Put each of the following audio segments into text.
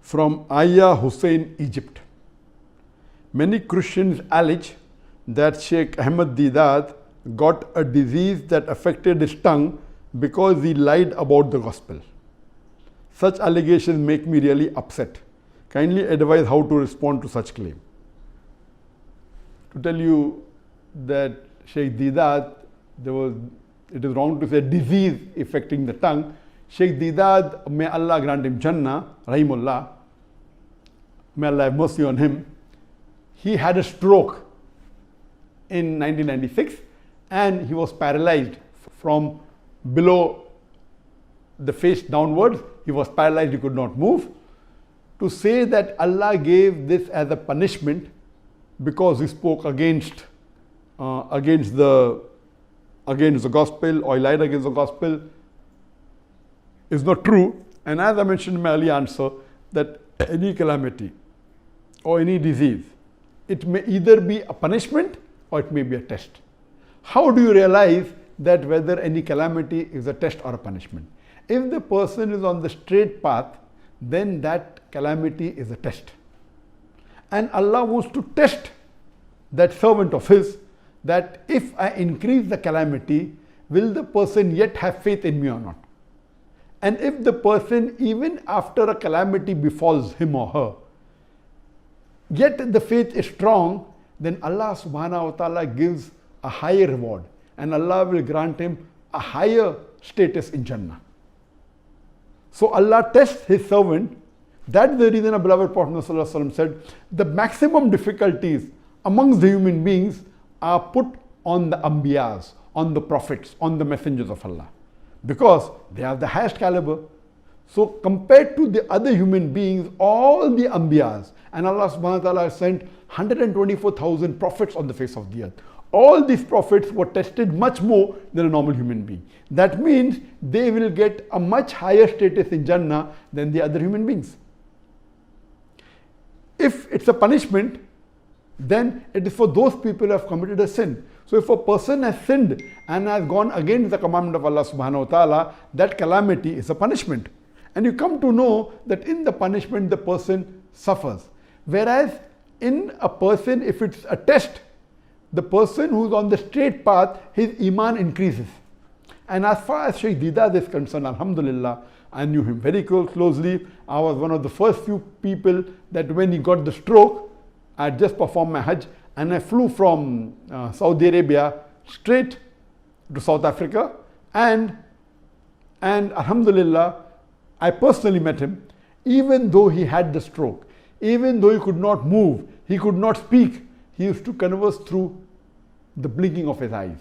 From Aya Hussein, Egypt. Many Christians allege that Shaikh Ahmed Deedat got a disease that affected his tongue because he lied about the gospel. Such allegations make me really upset. Kindly advise how to respond to such claim. To tell you that Shaikh Deedat, it is wrong to say disease affecting the tongue. Shaikh Deedat, may Allah grant him Jannah, Rahimullah, may Allah have mercy on him. He had a stroke in 1996 and he was paralyzed from below the face downwards. He was paralyzed, he could not move. To say that Allah gave this as a punishment because he spoke against the gospel or he lied against the gospel is not true. And as I mentioned in my earlier answer, that any calamity or any disease, it may either be a punishment or it may be a test. How do you realize that whether any calamity is a test or a punishment? If the person is on the straight path, then that calamity is a test. And Allah wants to test that servant of his, that if I increase the calamity, will the person yet have faith in me or not? And if the person, even after a calamity befalls him or her, yet the faith is strong, then Allah subhanahu wa ta'ala gives a higher reward and Allah will grant him a higher status in Jannah. So Allah tests his servant. That's the reason our beloved Prophet ﷺ said, the maximum difficulties amongst the human beings are put on the Anbiyas, on the prophets, on the messengers of Allah, because they are the highest caliber. So compared to the other human beings, all the Anbiyas, and Allah subhanahu wa ta'ala sent 124,000 prophets on the face of the earth. All these prophets were tested much more than a normal human being. That means they will get a much higher status in Jannah than the other human beings. If it's a punishment, then it is for those people who have committed a sin. So if a person has sinned and has gone against the commandment of Allah subhanahu wa ta'ala, that calamity is a punishment. And you come to know that in the punishment the person suffers. Whereas in a person, if it's a test, the person who's on the straight path, his iman increases. And as far as Shaikh Deedat is concerned, alhamdulillah, I knew him very closely. I was one of the first few people that when he got the stroke, I had just performed my Hajj and I flew from Saudi Arabia straight to South Africa, and alhamdulillah, I personally met him. Even though he had the stroke, even though he could not move, he could not speak, he used to converse through the blinking of his eyes.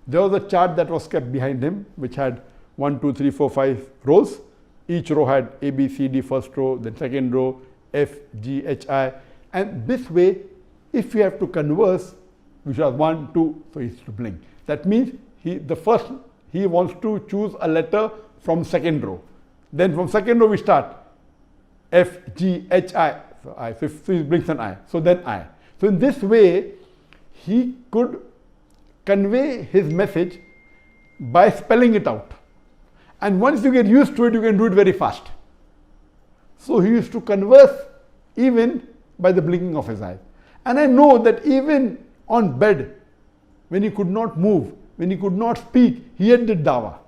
There was a chart that was kept behind him which had 1, 2, 3, 4, 5 rows. Each row had A, B, C, D, first row, then second row, F, G, H, I. And this way, if you have to converse, which was 1, 2, so he used to blink. That means he wants to choose a letter from second row. Then from second row we start F, G, H, I. So I. So he blinks an I. So then I. So in this way, he could convey his message by spelling it out. And once you get used to it, you can do it very fast. So he used to converse even by the blinking of his eyes. And I know that even on bed, when he could not move, when he could not speak, he had did dawah.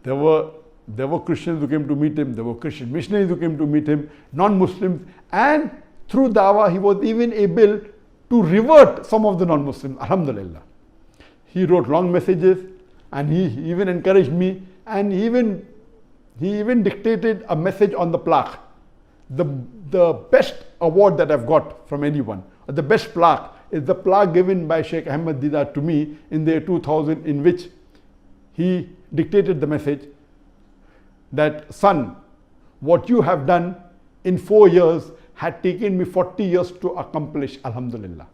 There were Christians who came to meet him, there were Christian missionaries who came to meet him, non-Muslims, and through dawah he was even able to revert some of the non-Muslims, alhamdulillah. He wrote long messages and he even encouraged me, and he even dictated a message on the plaque. The best award that I've got from anyone, the best plaque, is the plaque given by Shaikh Ahmed Deedat to me in the year 2000, in which he dictated the message that, son, what you have done in 4 years had taken me 40 years to accomplish, alhamdulillah.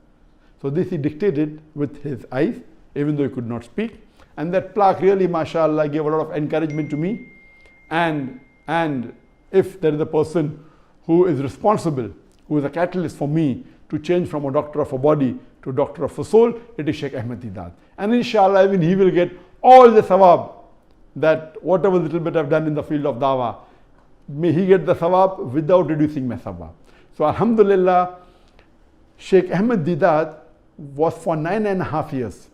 So this he dictated with his eyes, even though he could not speak. And that plaque really, mashallah, gave a lot of encouragement to me. And if there is a person who is responsible, who is a catalyst for me to change from a doctor of a body to a doctor of a soul, it is Shaikh Ahmed Deedat. And inshallah, even he will get all the thawab that whatever little bit I've done in the field of dawah, may he get the sawab without reducing my sawab. So alhamdulillah, Shaikh Ahmed Deedat was for 9.5 years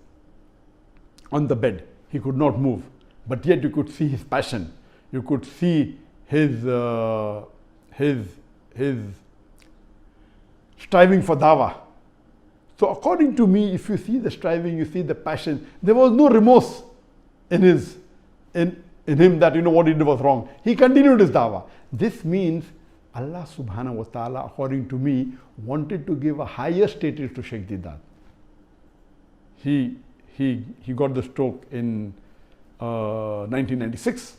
on the bed. He could not move, but yet you could see his passion. You could see his striving for dawah. So according to me, if you see the striving, you see the passion, there was no remorse in him that what he did was wrong. He continued his dawah. This means Allah subhanahu wa ta'ala, according to me, wanted to give a higher status to Shaikh Deedat. He got the stroke in 1996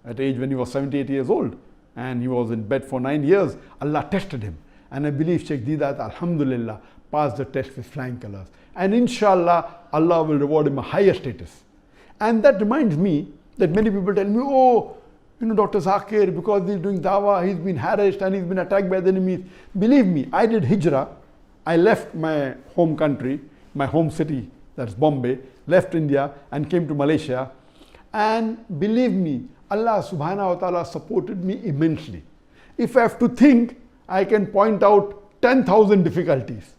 at age when he was 78 years old, and he was in bed for 9 years. Allah tested him, and I believe Shaikh Deedat, alhamdulillah, passed the test with flying colors, and inshallah Allah will reward him a higher status. And that reminds me that many people tell me, oh, Dr. Zakir, because he's doing dawah, he's been harassed and he's been attacked by the enemies. Believe me, I did hijrah. I left my home country, my home city, that's Bombay, left India and came to Malaysia. And believe me, Allah subhanahu wa ta'ala supported me immensely. If I have to think, I can point out 10,000 difficulties.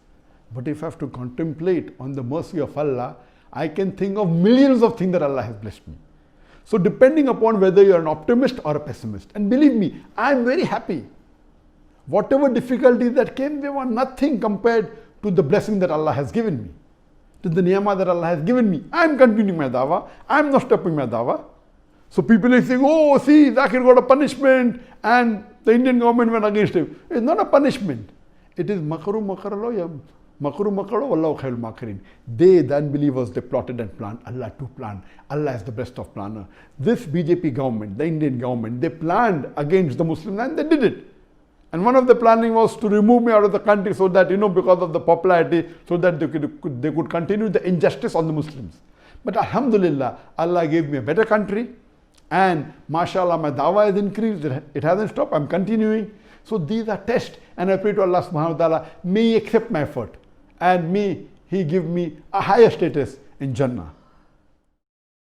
But if I have to contemplate on the mercy of Allah, I can think of millions of things that Allah has blessed me. So depending upon whether you're an optimist or a pessimist, and believe me, I'm very happy. Whatever difficulties that came, they were nothing compared to the blessing that Allah has given me, to the ni'mah that Allah has given me. I'm continuing my dawah. I'm not stopping my dawah. So people are saying, oh, see, Zakir got a punishment and the Indian government went against him. It's not a punishment. It is makru makaralo. Makru makaro wallahu khairul makirin. They, the unbelievers, they plotted and planned. Allah to plan. Allah is the best of planner. This BJP government, the Indian government, they planned against the Muslims and they did it. And one of the planning was to remove me out of the country so that, because of the popularity, so that they could continue the injustice on the Muslims. But alhamdulillah, Allah gave me a better country, and mashallah, my dawah has increased. It hasn't stopped. I'm continuing. So these are tests, and I pray to Allah subhanahu wa ta'ala, may He accept my effort and may He give me a higher status in Jannah.